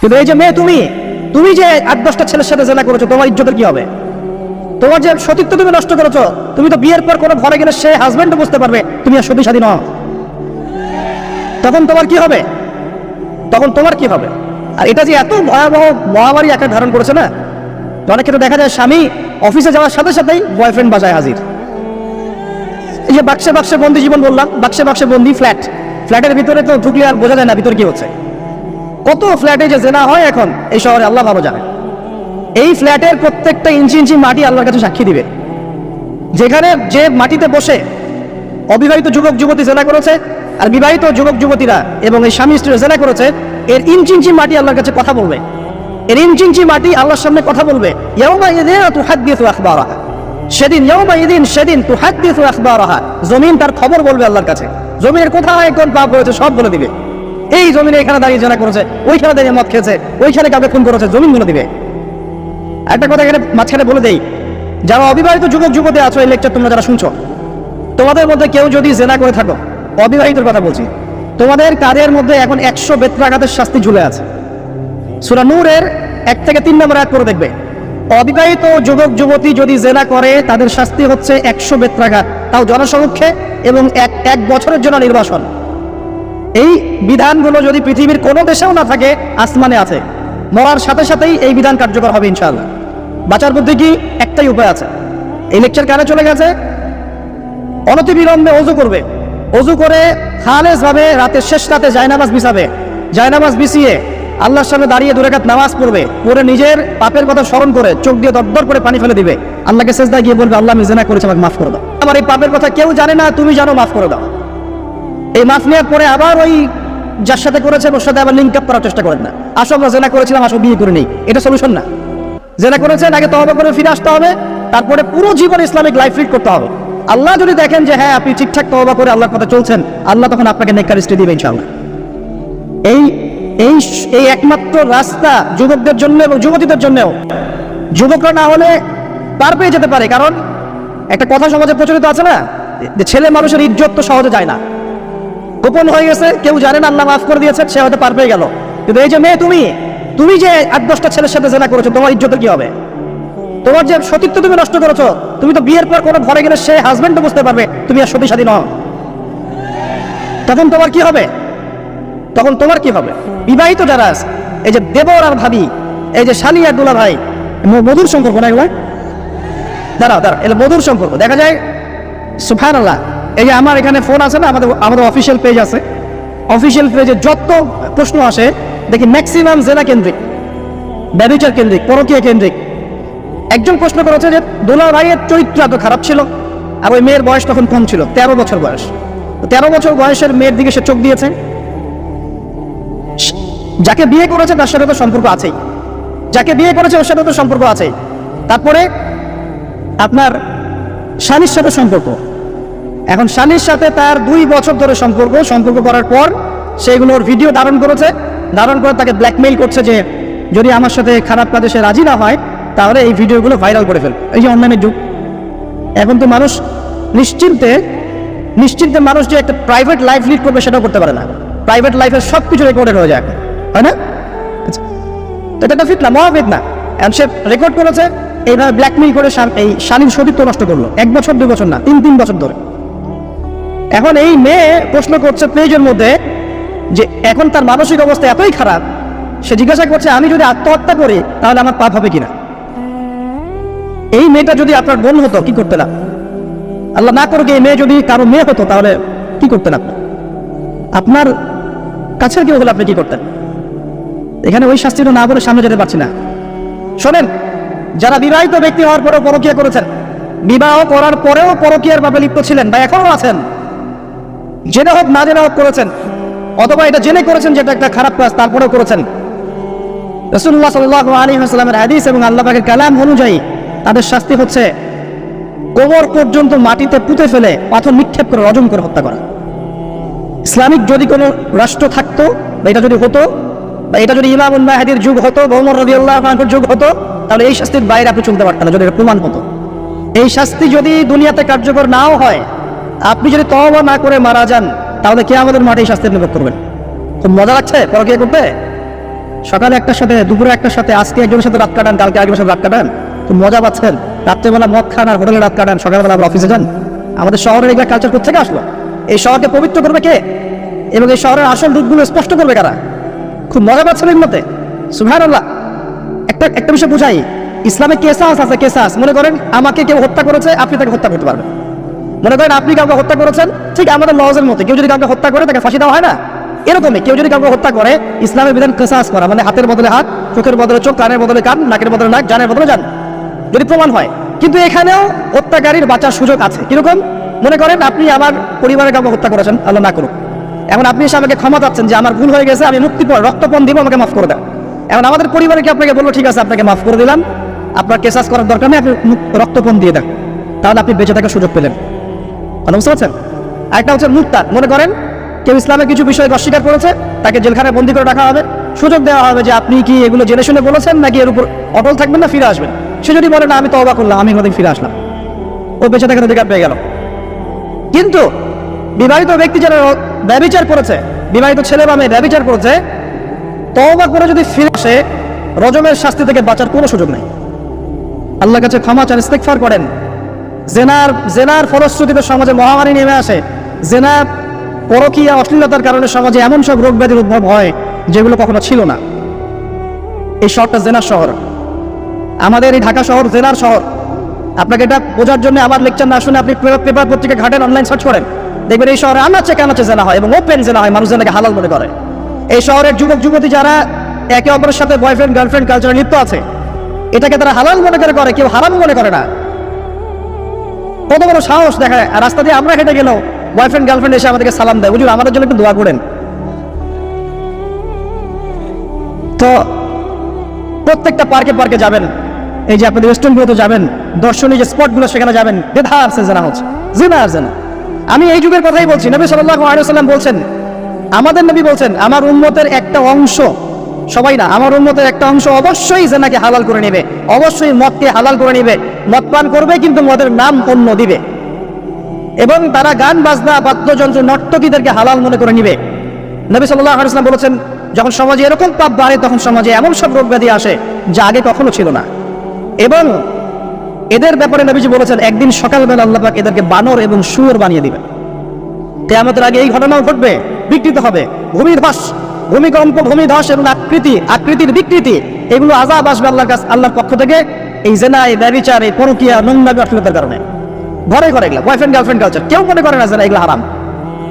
কিন্তু এই যে মেয়ে, তুমি যে 8-10টা ছেলের সাথে জেনা করেছো, তোমার ইজ্জতের কি হবে? তোমার যে সতীত্ব তুমি নষ্ট করেছো, তুমি তো বিয়ের পর কোনো ঘরে গেলে সে হাজবেন্ডও বুঝতে পারবে তুমি আর সতী সাথী নও। তখন তোমার কি হবে? আর এটা যে এত ভয়াবহ মহামারী আকার ধারণ করেছে না, অনেক ক্ষেত্রে দেখা যায় স্বামী অফিসে যাওয়ার সাথে সাথেই বয়ফ্রেন্ড বাসায় হাজির। এই যে বাক্সে বাক্সে বন্দি জীবন বললাম, বাক্সে বাক্সে বন্দি ফ্ল্যাটের ভিতরে তো ঢুকলে আর বোঝা যায় না ভিতরে কি হচ্ছে। কত ফ্ল্যাটে যে জেনা হয় এখন এই শহরে, আল্লাহ ভালো জানে। এই ফ্ল্যাটের প্রত্যেকটা ইঞ্চি ইঞ্চি মাটি আল্লাহর কাছে সাক্ষী দিবে। যেখানে যে মাটিতে বসে অবিবাহিত যুবক যুবতী জেনা করেছে আর বিবাহিত যুবক যুবতীরা এবং এই স্বামী স্ত্রী জেনা করেছে, এর ইঞ্চি ইঞ্চি মাটি আল্লাহর কাছে কথা বলবে। এর ইঞ্চি ইঞ্চি মাটি আল্লাহর সামনে কথা বলবে। সেদিন তুহাদ্দিসু আখবারাহা, জমিন তার খবর বলবে আল্লাহর কাছে। জমিনের কোথায় কোন পাপ হয়েছে সব বলে দিবে। এই জমিনে এখানে দাঁড়িয়ে জেনা করেছে, ওইখানে দাঁড়িয়ে মদ খেয়েছে, ওইখানে কাউকে খুন করেছে, জমিন বলে দিবে। একটা কথা এখানে মাঝখানে বলে দেই, যারা অবিবাহিত যুবক যুবতী আছো, এই লেকচার তোমরা যারা শুনছো, তোমাদের মধ্যে কেউ যদি জেনা করে থাকো, অবিবাহিতের কথা বলছি, তোমাদের কাদের মধ্যে এখন 100 বেত্রাঘাতের শাস্তি ঝুলে আছে। সূরা নূরের 1 থেকে 3 নম্বর আয়াত করে দেখবে, অবিবাহিত যুবক যুবতী যদি জেনা করে তাদের শাস্তি হচ্ছে 100 বেত্রাঘাত, তাও জনসমক্ষে, এবং এক বছরের জন্য নির্বাসন। এই বিধানগুলো যদি পৃথিবীর কোনো দেশেও না থাকে, আসমানে আছে। মরার সাথে সাথেই এই বিধান কার্যকর হবে ইনশাআল্লাহ। বাঁচার মধ্যে কি একটাই উপায় আছে। এই লেকচার কানে চলে গেছে, অনতিবিলম্বে ওযু করবে। ওযু করে খালেস ভাবে রাতের শেষ রাতে জায়নামাজ বিছাবে। জায়নামাজ বিছিয়ে আল্লাহর সামনে দাঁড়িয়ে 2 রাকাত নামাজ পড়বে। পড়ে নিজের পাপের কথা স্মরণ করে চোখ দিয়ে দরদর করে পানি ফেলে দিবে। আল্লাহকে সিজদা গিয়ে বলবে, আল্লাহ আমি জিনা করেছি, আমাকে মাফ করে দাও। আমার এই পাপের কথা কেউ জানে না, তুমি জানো, মাফ করে দাও। এই মাফ নেওয়ার পরে আবার ওই যার সাথে করেছেন ওর সাথে আবার লিঙ্ক আপ করার চেষ্টা করেন না। আসো আমরা জেনা করেছিলাম, আসো বিয়ে করে নেই, এটা সলিউশন না। জেনা করেছেন, আগে তওবা করে ফিরে আসতে হবে, তারপরে পুরো জীবন ইসলামিক লাইফ লিড করতে হবে। আল্লাহ যদি দেখেন যে হ্যাঁ আপনি ঠিকঠাক তওবা করে আল্লাহর কথা চলছেন, আল্লাহ তখন আপনাকে নেককার স্ত্রী দিবে ইনশাআল্লাহ। এই একমাত্র রাস্তা যুবকদের জন্য এবং যুবতীদের জন্যও। যুবকরা না হলে পার পেয়ে যেতে পারে, কারণ একটা কথা সমাজে প্রচলিত আছে না, যে ছেলে মানুষের ইজ্জত তো সহজে যায় না, গোপন হয়ে গেছে, কেউ জানে না, আল্লাহ মাফ করে দিয়েছে, সে হয়তো পার পেয়ে গেল। কিন্তু এই যে মেয়ে, তুমি যে 8-10টা ছেলের সাথে জেনা করেছো, তোমার ইজ্জতের কি হবে? তোমার যে সতীত্ব তুমি নষ্ট করেছো, তুমি তো বিয়ের পর কোনো ঘরে গেলে সে হাজবেন্ডও বুঝতে পারবে তুমি আর সতী সাথী নও। তখন তোমার কি হবে? বিবাহিত যারা আছে, এই যে দেবর আর ভাবি, এই যে শালি আর দুলা ভাই, মধুর সম্পর্ক না এগুলো? দাঁড়াও, এটা মধুর সম্পর্ক। দেখা যায় সুবহানাল্লাহ, এই যে আমার এখানে ফোন আছে না, আমাদের অফিসিয়াল পেজ আছে, অফিসিয়াল পেজে যত প্রশ্ন আসে দেখি ম্যাক্সিমাম জেনা কেন্দ্রিক, ব্যভিচার কেন্দ্রিক, পরকীয়া কেন্দ্রিক। একজন প্রশ্ন করেছে যে দুলা ভাইয়ের চরিত্র এত খারাপ ছিল, আর ওই মেয়ের বয়স তখন কম ছিল, 13 বছর বয়স। 13 বছর বয়সের মেয়ের দিকে সে চোখ দিয়েছে। যাকে বিয়ে করেছে তার সাথে তো সম্পর্ক আছেই, যাকে বিয়ে করেছে ওর সাথে তো সম্পর্ক আছেই। তারপরে আপনার স্বামীর সাথে সম্পর্ক, এখন স্বামীর সাথে তার 2 বছর ধরে সম্পর্ক করার পর সেগুলোর ভিডিও ধারণ করে তাকে ব্ল্যাকমেইল করছে যে যদি আমার সাথে খারাপ কাজে সে রাজি না হয় তাহলে এই ভিডিওগুলো ভাইরাল করে ফেল। এই যে অনলাইনের যুগ, এখন তো মানুষ নিশ্চিন্তে মানুষ যে একটা প্রাইভেট লাইফ লিড করবে সেটাও করতে পারে না। প্রাইভেট লাইফের সবকিছু রেকর্ডেড হয়ে যায়, হয় না? এটা ফিতনা, মহাফিতনা। এখন সে রেকর্ড করেছে, এইভাবে ব্ল্যাকমেইল করে এই স্বামীর সতীত্ব নষ্ট করলো। 1 বছর 2 বছর না, 3 বছর ধরে। এখন এই মেয়ে প্রশ্ন করছে পেজের মধ্যে যে এখন তার মানসিক অবস্থা এতই খারাপ, সে জিজ্ঞাসা করছে আমি যদি আত্মহত্যা করি তাহলে আমার পাপ হবে কিনা। এই মেয়েটা যদি আপনার বোন হতো কি করতেন? আল্লাহ না করুক এই মেয়ে যদি কারো মেয়ে হতো তাহলে কি করতেন? আপনার কাছের কেউ হলে আপনি কি করতেন? এখানে ওই শাস্তিটা না বলে সামনে যেতে পারছি না। শোনেন, যারা বিবাহিত ব্যক্তি হওয়ার পরেও পরকীয়া করেছেন, বিবাহ করার পরেও পরকীয়ার ভাবে লিপ্ত ছিলেন বা এখনো আছেন, জেনে হোক না জেনে হোক করেছেন, অথবা এটা জেনে করেছেন যেটা একটা খারাপ কাজ তারপরেও করেছেন, রাসূলুল্লাহ সাল্লাল্লাহু আলাইহি ওয়াসাল্লামের হাদিস এবং আল্লাহ পাকের কালাম অনুযায়ী তাদের শাস্তি হচ্ছে কোমর পর্যন্ত মাটিতে পুঁতে ফেলে পাথর নিক্ষেপ করে রজম করে হত্যা করা। ইসলামিক যদি কোনো রাষ্ট্র থাকতো বা এটা যদি হতো, বা এটা যদি ইমাম মাহদির যুগ হতো, ওমর রাদিয়াল্লাহু আনহুর যুগ হতো, তাহলে এই শাস্তির বাইরে আপনি চলতে পারতেন না, যদি এটা প্রমাণ হতো। এই শাস্তি যদি দুনিয়াতে কার্যকর নাও হয়, আপনি যদি তওবা না করে মারা যান, তাহলে কিয়ামতের মাঠে এই শাস্তি অনুভব করবেন। খুব মজা লাগছে পরকীয়া করতে? সকালে একটার সাথে, দুপুরে একটার সাথে, আজকে একজনের সাথে রাত কাটান, কালকে একজনের সাথে রাত কাটান, তো মজা পাচ্ছেন। রাত্রেবেলা মদ খান আর হোটেলে রাত কাটান, সকালবেলা আবার অফিসে যান। আমাদের শহরের এগুলো কালচার কোথেকে আসলো? এই শহরকে পবিত্র করবে কে? এবং এই শহরের আসল রূপগুলো স্পষ্ট করবে কারা? খুব মজা পাচ্ছেন এগুলোতে। সুবহানাল্লাহ। একটা বিষয় বুঝাই, ইসলামে কেসাস আছে, কেসাস। মনে করেন আমাকে কেউ হত্যা করেছে, আপনি তাকে হত্যা করতে পারবেন। মনে করেন আপনি কাউকে হত্যা করেছেন, ঠিক আমাদের লজের মতো, কেউ যদি কাউকে হত্যা করে তাকে ফাঁসি দেওয়া হয় না, এরকমই কেউ যদি কাউকে হত্যা করে, ইসলামের বিধান কেসাস করা, মানে হাতের বদলে হাত, চোখের বদলে চোখ, কানের বদলে কান, নাকের বদলে নাক, জানের বদলে জান, যদি প্রমাণ হয়। কিন্তু এখানেও হত্যাকারীর বাঁচার সুযোগ আছে। কিরকম? মনে করেন আপনি আমার পরিবারের কাউকে হত্যা করেছেন, আল্লাহ না করুক, এখন আপনি এসে আমাকে ক্ষমা চাচ্ছেন যে আমার ভুল হয়ে গেছে, আমি মুক্তিপণ রক্তপণ দিব, আমাকে মাফ করে দেন। এখন আমাদের পরিবারকে আপনাকে বলবো ঠিক আছে, আপনাকে মাফ করে দিলাম, আপনার কেসাস করার দরকার নেই, আপনি রক্তপণ দিয়ে দেন, তাহলে আপনি বেঁচে থাকার সুযোগ পেলেন। বুঝতে পারছেন? আরেকটা হচ্ছে মুরতাদ। মনে করেন কেউ ইসলামের কিছু বিষয় অস্বীকার করেছে, তাকে জেলখানায় বন্দী করে রাখা হবে, সুযোগ দেওয়া হবে যে আপনি কি এগুলো জেনে শুনে বলেছেন নাকি এর উপর অটল থাকবেন না ফিরে আসবেন। সে যদি বলে না আমি তওবা করলাম, আমি কোনোদিন ফিরে আসলাম, ও বেঁচে থাকার অধিকার পেয়ে গেল। কিন্তু বিবাহিত ব্যক্তি যারা ব্যভিচার করেছে, বিবাহিত ছেলে বা মেয়ে ব্যভিচার করেছে, তওবা করে যদি ফিরে আসে, রজমের শাস্তি থেকে বাঁচার কোনো সুযোগ নেই। আল্লাহর কাছে ক্ষমা চান, ইস্তেগফার করেন। জেনার ফলশ্রুতিতে সমাজে মহামারী নেমে আসে। জেনা, পরকীয়া, অশ্লীলতার কারণে সমাজে এমন সব রোগ ব্যাধির উদ্ভব হয় যেগুলো কখনো ছিল না। এই শহরটা জেনার শহর, আমাদের এই ঢাকা শহর জেনার শহর। আপনাকে এটা বোঝার জন্য আমার লেকচার না শুনে আপনি পেপার পত্রিকা ঘাটেন, অনলাইন সার্চ করেন, দেখবেন এই শহরে আনাচে কানাচে জেনা হয় এবং ওপেন জেনা হয়, মানুষ জেনাকে হালাল মনে করে। এই শহরের যুবক যুবতী যারা একে অপরের সাথে বয়ফ্রেন্ড গার্লফ্রেন্ড কালচারে লিপ্ত আছে, এটাকে তারা হালাল মনে করে, কেউ হারাম মনে করে না। কত বড় সাহস দেখায়। আর রাস্তা দিয়ে আমরা হেঁটে গেলেও বয়ফ্রেন্ড গার্লফ্রেন্ড এসে আমাদেরকে সালাম দেয়, বুঝুন আমাদের জন্য একটু দোয়া করেন। তো প্রত্যেকটা পার্কে যাবেন, এই যে আপনাদের রেস্টুরেন্টগুলোতে যাবেন, দর্শনীয় যে স্পটগুলো সেখানে যাবেন, বেধার সে জানা হচ্ছে, জিনা আর জানা। আমি এই যুগের কথাই বলছি। নবী সাল্লাল্লাহু আলাইহি ওয়াসাল্লাম বলছেন, আমাদের নবী বলছেন, আমার উম্মতের একটা অংশ, সবাই না, আমার উম্মতের একটা অংশ অবশ্যই জেনাকে হালাল করে নেবে, অবশ্যই মদকে হালাল করে নেবে, মদ পান করবে কিন্তু মদের নাম অন্য দিবে, এবং তারা গান বাজনা, বাদ্যযন্ত্র, নর্তকীদেরকে হালাল মনে করে নিবে। নবী সাল্লাল্লাহু আলাইহি ওয়াসাল্লাম বলেছেন, যখন সমাজে এরকম পাপ বাড়ে তখন সমাজে এমন সব রোগ ব্যাধি আসে যা আগে কখনো ছিল না। এবং এদের ব্যাপারে নবীজি বলেছেন, একদিন সকালবেলা আল্লাহ পাক এদেরকে বানর এবং শুয়োর বানিয়ে দিবেন। কিয়ামতের আগে এই ঘটনাও ঘটবে, বিকৃত হবে, ভূমিধস, ভূমিকম্প, ভূমিধস এবং আকৃতির বিকৃতি, এগুলো আযাব আসবে আল্লাহর পক্ষ থেকে, এই জেনা, এই ব্যভিচার, এই পরকীয়া, নোংরামি, অশ্লীলতার কারণে। ঘরে ঘরে এগুলো বয়ফ্রেন্ড গার্লফ্রেন্ড কালচার। কেউ মনে করে না যে এগুলো হারাম,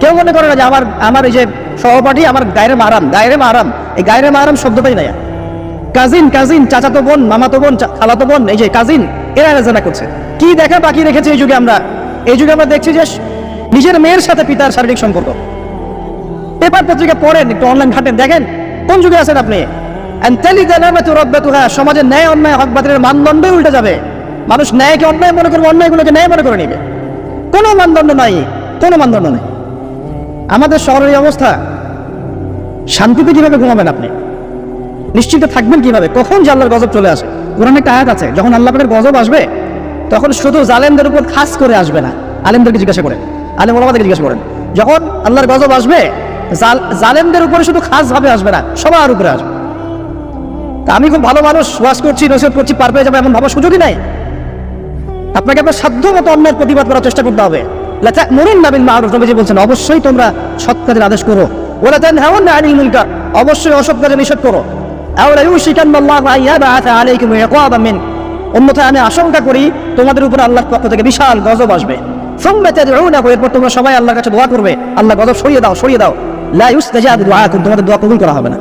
কেউ মনে করে না যে আমার এই যে সহপাঠী আমার গায়রে মাহারাম, এই গায়রে মাহারাম শব্দটাই নাই। কাজিন, চাচাতো বোন, মামাতো বোন, খালাতো বোন, এই যে কাজিন, এরা জেনা করছে। কি দেখা বাকি রেখেছে এই যুগে আমরা? এই যুগে আমরা দেখছি যে নিজের মেয়ের সাথে পিতার শারীরিক সম্পর্ক। পেপার পত্রিকা পড়েন, একটু অনলাইন ঘাটেন, দেখেন কোন যুগে আছেন আপনি। সমাজের ন্যায় অন্যায়, হক বাতিলের মানদণ্ডই উল্টে যাবে। মানুষ ন্যায়কে অন্যায় মনে করবে, অন্যায়গুলোকে ন্যায় মনে করে নিবে। কোনো মানদণ্ড নাই। আমাদের শহরের এই অবস্থা, শান্তিতে কিভাবে ঘুমাবেন আপনি? নিশ্চিত থাকবেন কিভাবে? কখন যে আল্লাহর গজব চলে আসে। কোরআনে একটা আয়াত আছে, যখন আল্লাহ পাকের গজব আসবে তখন শুধু জালেমদের উপর খাস করে আসবে না। আলেমদেরকে জিজ্ঞাসা করেন, আলেম ওলামাদেরকে জিজ্ঞাসা করেন, যখন আল্লাহর গজব আসবে জালেমদের উপরে শুধু খাস ভাবে আসবে না, সবার উপরে আসবে। তা আমি খুব ভালো মানুষ, ওয়াজ করছি, নসিহত করছি, পার পেয়ে যাবে এমন ভাবার সুযোগই নাই। আপনাকে আপনার সাধ্য মতো অন্যায়ের প্রতিবাদ করার চেষ্টা করতে হবে। লাতা'মুরুন্না বিল মা'রুফ, নবীজি বলছেন অবশ্যই তোমরা সৎ কাজের আদেশ করো। ওয়ালা তানহাউন্না আনিল মুনকার, অবশ্যই অসৎ কাজে নিষেধ করো। আও লা ইউশিকান্নাল্লাহু আন ইয়াবআথা আলাইকুম ইকাবাম মিন, অন্যথায় আমি আশঙ্কা করি তোমাদের উপর আল্লাহর পক্ষ থেকে বিশাল গজব আসবে। সুম্মা তাদউনাহু, এরপর তোমরা সবাই আল্লাহর কাছে দোয়া করবে, আল্লাহ গজব সরিয়ে দাও। লা ইউস্তাজাবু দুআকুম, তোমাদের দোয়া কবুল করা হবে না।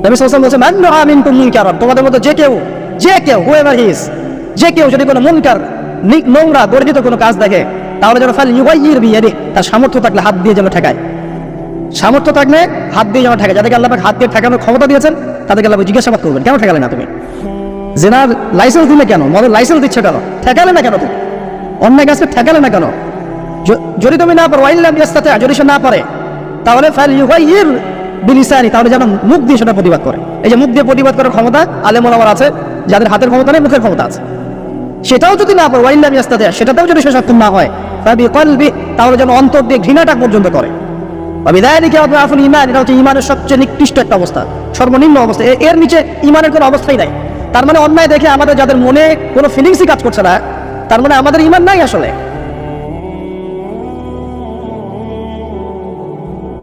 নবী সাল্লাল্লাহু আলাইহি ওয়াসাল্লাম বলেছেন, মান রাআ মিনকুম মুনকারান, তোমাদের মধ্যে যে কেউ হুয়েভার হি ইজ, যে কেউ যদি কোনো মুনকার, নোংরা, বর্জিত কোনো কাজ দেখে, তাহলে যেন ফাল ইউগাইয়ির বিয়াদিহি, তার সামর্থ্য থাকলে হাত দিয়ে যেন ঠেকায়। সামর্থ্য থাকলে হাত দিয়ে যেন ঠেকায়। যাদেরকে আল্লাহ পাক হাত দিয়ে ঠেকানোর ক্ষমতা দিয়েছেন তাদেরকে আল্লাহ জিজ্ঞাসাবাদ করবেন, কেন ঠেকালে না তুমি? জেনার লাইসেন্স দিলে কেন? মদের লাইসেন্স দিচ্ছে কেন? ঠেকালে না কেন? তুমি অন্যায় কাজকে ঠেকালে না কেন? যদি তুমি না পারো, ওয়াইল্লাম ইয়াস্তাতি, যদি সে না পারে তাহলে ফাল ইউগাইয়ির বিলিসানি, তাহলে যেন মুখ দিয়ে সেটা প্রতিবাদ করে। এই যে মুখ দিয়ে প্রতিবাদ করার ক্ষমতা আলেম ওলামার আছে, যাদের হাতের ক্ষমতা নেই, মুখের ক্ষমতা আছে। সেটাও যদি না পারে, ওয়াইল্লাম ইয়াস্তাতি, সেটাতেও যদি সে সক্ষম না হয়, ফাবিকলবি, তাহলে যেন অন্তর দিয়ে ঘৃণাটা পর্যন্ত করে। বিদায়নিকে আদআফুল ঈমান, এটা হচ্ছে ঈমানের সবচেয়ে নিকৃষ্ট একটা অবস্থা, সর্বনিম্ন অবস্থা। এর নিচে ঈমানের কোনো অবস্থাই নাই। তার মানে অন্যায় দেখে আমাদের যাদের মনে কোনো ফিলিংসই কাজ করছে না, তার মানে আমাদের ঈমান নাই আসলে।